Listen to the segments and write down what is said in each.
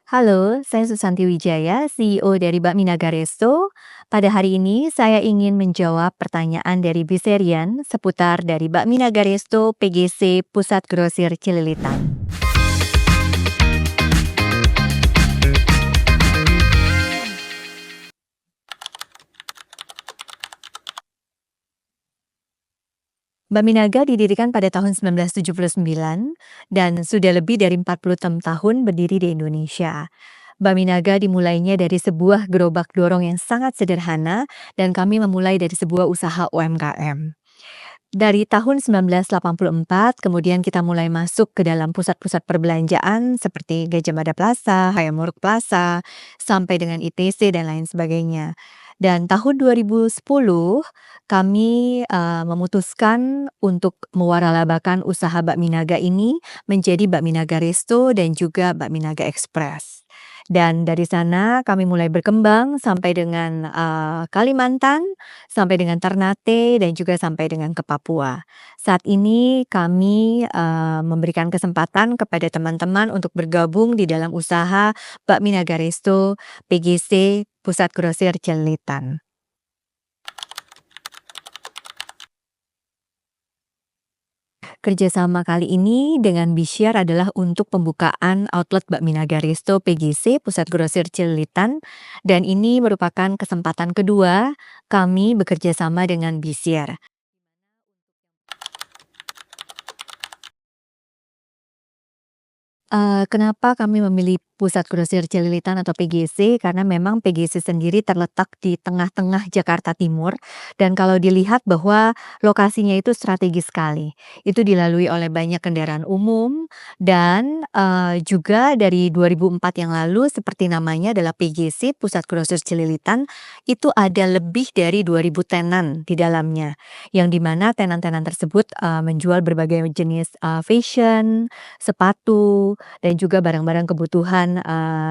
Halo, saya Susanti Wijaya, CEO dari Bakmi Naga Resto. Pada hari ini saya ingin menjawab pertanyaan dari Biserian seputar dari Bakmi Naga Resto PGC Pusat Grosir Cililitan. Bakmi Naga didirikan pada tahun 1979 dan sudah lebih dari 46 tahun berdiri di Indonesia. Bakmi Naga dimulainya dari sebuah gerobak dorong yang sangat sederhana dan kami memulai dari sebuah usaha UMKM. Dari tahun 1984, kemudian kita mulai masuk ke dalam pusat-pusat perbelanjaan seperti Gajah Mada Plaza, Hayamuruk Plaza, sampai dengan ITC dan lain sebagainya. Dan tahun 2010 kami memutuskan untuk mewaralabakan usaha Bakmi Naga ini menjadi Bakmi Naga Resto dan juga Bakmi Naga Express. Dan dari sana kami mulai berkembang sampai dengan Kalimantan, sampai dengan Ternate dan juga sampai dengan ke Papua. Saat ini kami memberikan kesempatan kepada teman-teman untuk bergabung di dalam usaha Bakmi Naga Resto PGC Pusat Grosir Cililitan. Kerjasama kali ini dengan Bishare adalah untuk pembukaan outlet Bakmi Naga Resto PGC Pusat Grosir Cililitan, dan ini merupakan kesempatan kedua kami bekerja sama dengan Bishare. Kenapa kami memilih Pusat Grosir Cililitan atau PGC, karena memang PGC sendiri terletak di tengah-tengah Jakarta Timur, dan kalau dilihat bahwa lokasinya itu strategis sekali. Itu dilalui oleh banyak kendaraan umum dan, juga dari 2004 yang lalu seperti namanya adalah PGC, Pusat Grosir Cililitan, itu ada lebih dari 2.000 tenan di dalamnya, yang dimana tenan-tenan tersebut, menjual berbagai jenis, fashion, sepatu, dan juga barang-barang kebutuhan,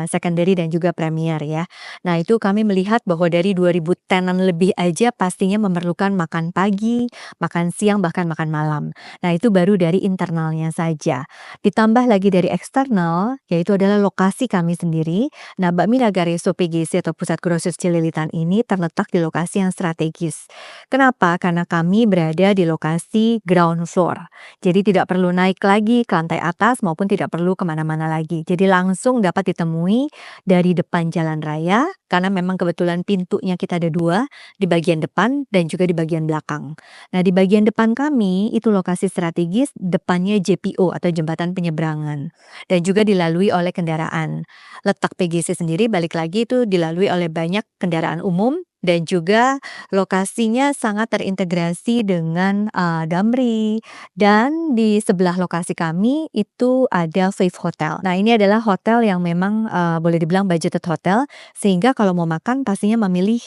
secondary dan juga premier ya. Nah, itu kami melihat bahwa dari 2.000 tenan lebih aja pastinya memerlukan makan pagi, makan siang, bahkan makan malam. Nah, itu baru dari internalnya saja. Ditambah lagi dari eksternal, yaitu adalah lokasi kami sendiri. Nah, Bakmi Naga Resto PGC atau Pusat Grosir Cililitan ini terletak di lokasi yang strategis. Kenapa? Karena kami berada di lokasi ground floor. Jadi tidak perlu naik lagi ke lantai atas maupun tidak perlu kemana-mana lagi. Jadi langsung dapat ditemui dari depan jalan raya, karena memang kebetulan pintunya kita ada dua, di bagian depan dan juga di bagian belakang. Nah, di bagian depan kami itu lokasi strategis, depannya JPO atau jembatan penyeberangan, dan juga dilalui oleh kendaraan. Letak PGC sendiri balik lagi itu dilalui oleh banyak kendaraan umum, dan juga lokasinya sangat terintegrasi dengan Damri, dan di sebelah lokasi kami itu ada Faith Hotel. Nah, ini adalah hotel yang memang, boleh dibilang budgeted hotel, sehingga kalau mau makan pastinya memilih,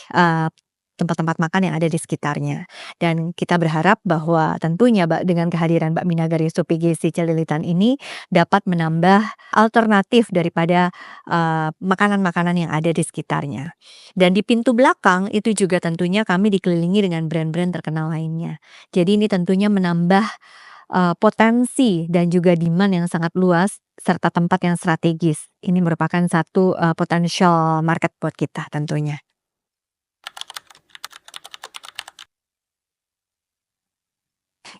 tempat-tempat makan yang ada di sekitarnya. Dan kita berharap bahwa tentunya dengan kehadiran Bakmi Naga Resto PGC Cililitan ini dapat menambah alternatif daripada, makanan-makanan yang ada di sekitarnya. Dan di pintu belakang itu juga tentunya kami dikelilingi dengan brand-brand terkenal lainnya. Jadi ini tentunya menambah potensi dan juga demand yang sangat luas, serta tempat yang strategis. Ini merupakan satu, potensial market buat kita tentunya.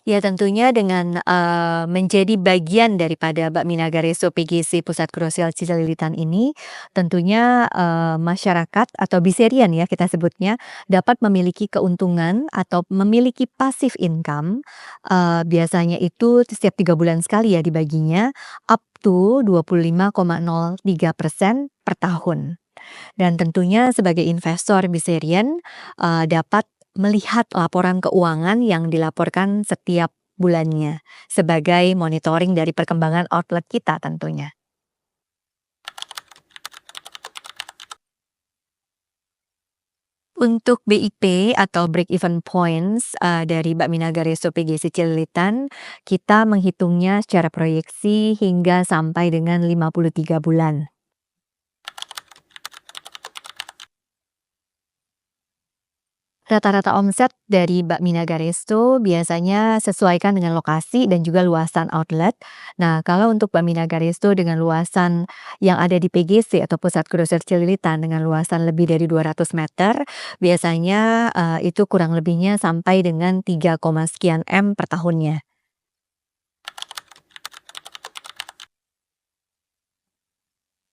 Ya, tentunya dengan, menjadi bagian daripada Bakmi Naga Resto PGC Pusat Grosir Cililitan ini, tentunya, masyarakat atau Biserian ya kita sebutnya, dapat memiliki keuntungan atau memiliki passive income, biasanya itu setiap 3 bulan sekali ya dibaginya, up to 25,03% per tahun. Dan tentunya sebagai investor Biserian, dapat melihat laporan keuangan yang dilaporkan setiap bulannya, sebagai monitoring dari perkembangan outlet kita tentunya. Untuk BIP atau break even points, dari Bakmi Naga Resto PGC Cililitan, kita menghitungnya secara proyeksi hingga sampai dengan 53 bulan. Rata-rata omset dari Bakmi Nagaresto biasanya sesuaikan dengan lokasi dan juga luasan outlet. Nah, kalau untuk Bakmi Nagaresto dengan luasan yang ada di PGC atau Pusat Grosir Cililitan dengan luasan lebih dari 200 meter, biasanya itu kurang lebihnya sampai dengan 3, sekian M per tahunnya.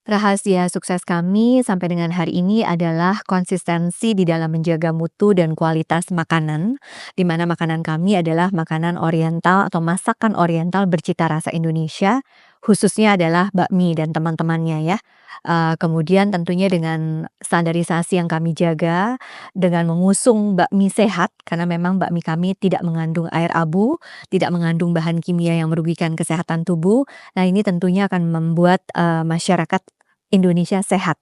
Rahasia sukses kami sampai dengan hari ini adalah konsistensi di dalam menjaga mutu dan kualitas makanan, di mana makanan kami adalah makanan oriental atau masakan oriental bercita rasa Indonesia, khususnya adalah bakmi dan teman-temannya ya. Kemudian tentunya dengan standarisasi yang kami jaga, dengan mengusung bakmi sehat, karena memang bakmi kami tidak mengandung air abu, tidak mengandung bahan kimia yang merugikan kesehatan tubuh. Nah, ini tentunya akan membuat masyarakat Indonesia sehat,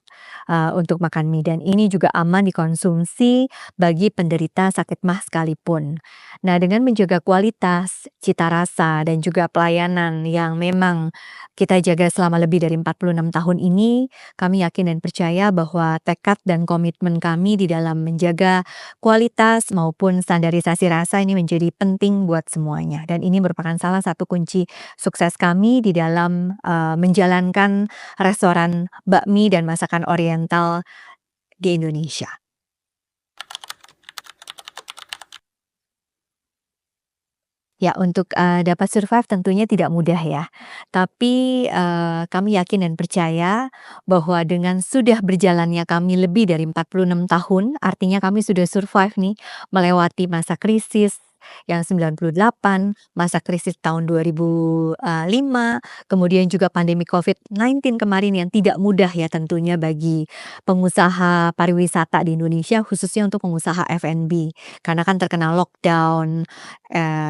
untuk makan mie dan ini juga aman dikonsumsi bagi penderita sakit MAH sekalipun. Nah, dengan menjaga kualitas, cita rasa, dan juga pelayanan yang memang kita jaga selama lebih dari 46 tahun ini, kami yakin dan percaya bahwa tekad dan komitmen kami di dalam menjaga kualitas maupun standarisasi rasa ini menjadi penting buat semuanya dan ini merupakan salah satu kunci sukses kami di dalam, menjalankan restoran bakmi dan masakan oriental di Indonesia. Ya untuk, dapat survive tentunya tidak mudah ya. Tapi, kami yakin dan percaya bahwa dengan sudah berjalannya kami lebih dari 46 tahun, artinya kami sudah survive nih melewati masa krisis yang 98, masa krisis tahun 2005, kemudian juga pandemi COVID-19 kemarin yang tidak mudah ya tentunya bagi pengusaha pariwisata di Indonesia khususnya untuk pengusaha F&B, karena kan terkena lockdown,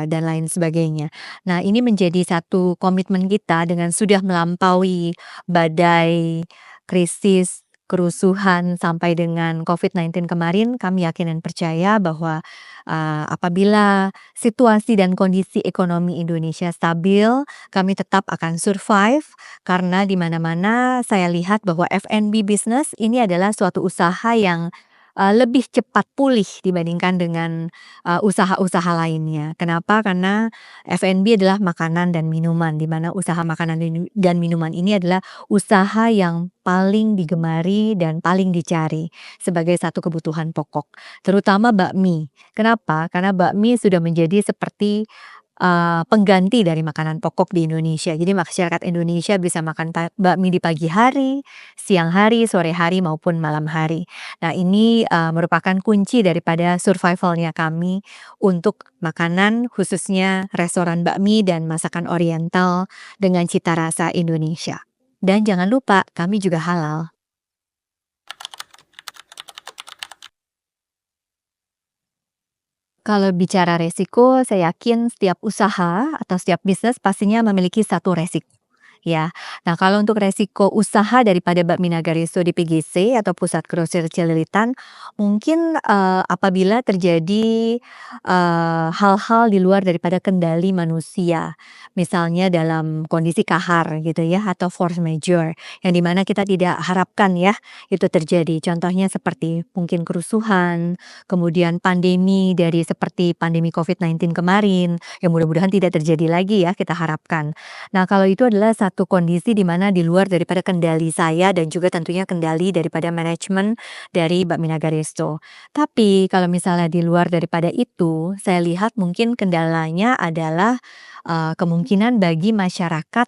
dan lain sebagainya. Nah, ini menjadi satu komitmen kita dengan sudah melampaui badai, krisis, kerusuhan, sampai dengan COVID-19 kemarin, kami yakin dan percaya bahwa, apabila situasi dan kondisi ekonomi Indonesia stabil, kami tetap akan survive karena di mana-mana saya lihat bahwa F&B business ini adalah suatu usaha yang, lebih cepat pulih dibandingkan dengan usaha-usaha lainnya. Kenapa? Karena F&B adalah makanan dan minuman, di mana usaha makanan dan minuman ini adalah usaha yang paling digemari dan paling dicari sebagai satu kebutuhan pokok, terutama bakmi. Kenapa? Karena bakmi sudah menjadi seperti pengganti dari makanan pokok di Indonesia. Jadi masyarakat Indonesia bisa makan bakmi di pagi hari, siang hari, sore hari, maupun malam hari. Nah ini, merupakan kunci daripada survival-nya kami untuk makanan khususnya restoran bakmi dan masakan oriental dengan cita rasa Indonesia. Dan jangan lupa kami juga halal. Kalau bicara resiko, saya yakin setiap usaha atau setiap bisnis pastinya memiliki satu resiko, ya. Nah, kalau untuk resiko usaha daripada Bakmi Nagaresto di PGC atau Pusat Grosir Cililitan, mungkin, apabila terjadi, hal-hal di luar daripada kendali manusia. Misalnya dalam kondisi kahar gitu ya, atau force majeure, yang dimana kita tidak harapkan ya, itu terjadi. Contohnya seperti mungkin kerusuhan, kemudian pandemi dari seperti pandemi COVID-19 kemarin, yang mudah-mudahan tidak terjadi lagi ya kita harapkan. Nah kalau itu adalah satu kondisi di mana di luar daripada kendali saya dan juga tentunya kendali daripada manajemen dari Bakmi Nagaresto. Tapi kalau misalnya di luar daripada itu, saya lihat mungkin kendalanya adalah, kemungkinan bagi masyarakat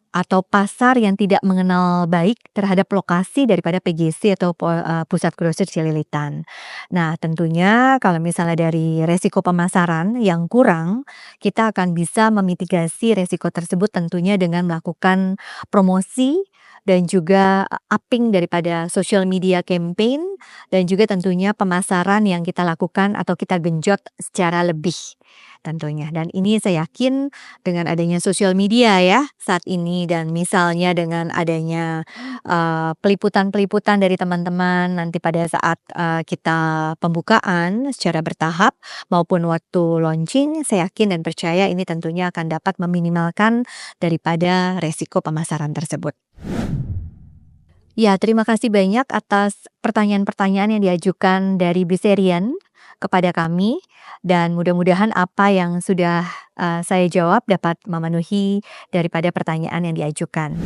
atau pasar yang tidak mengenal baik terhadap lokasi daripada PGC atau Pusat Grosir Cililitan. Nah, tentunya kalau misalnya dari resiko pemasaran yang kurang, kita akan bisa memitigasi resiko tersebut tentunya dengan melakukan promosi dan juga upping daripada social media campaign dan juga tentunya pemasaran yang kita lakukan atau kita genjot secara lebih tentunya. Dan ini saya yakin dengan adanya sosial media ya saat ini dan misalnya dengan adanya, peliputan-peliputan dari teman-teman nanti pada saat, kita pembukaan secara bertahap maupun waktu launching, saya yakin dan percaya ini tentunya akan dapat meminimalkan daripada resiko pemasaran tersebut. Ya, terima kasih banyak atas pertanyaan-pertanyaan yang diajukan dari Biserian. kepada kami dan mudah-mudahan apa yang sudah, saya jawab dapat memenuhi daripada pertanyaan yang diajukan.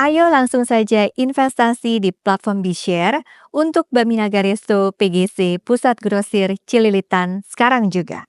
Ayo langsung saja investasi di platform BeShare untuk Baminaga Resto PGC Pusat Grosir Cililitan sekarang juga.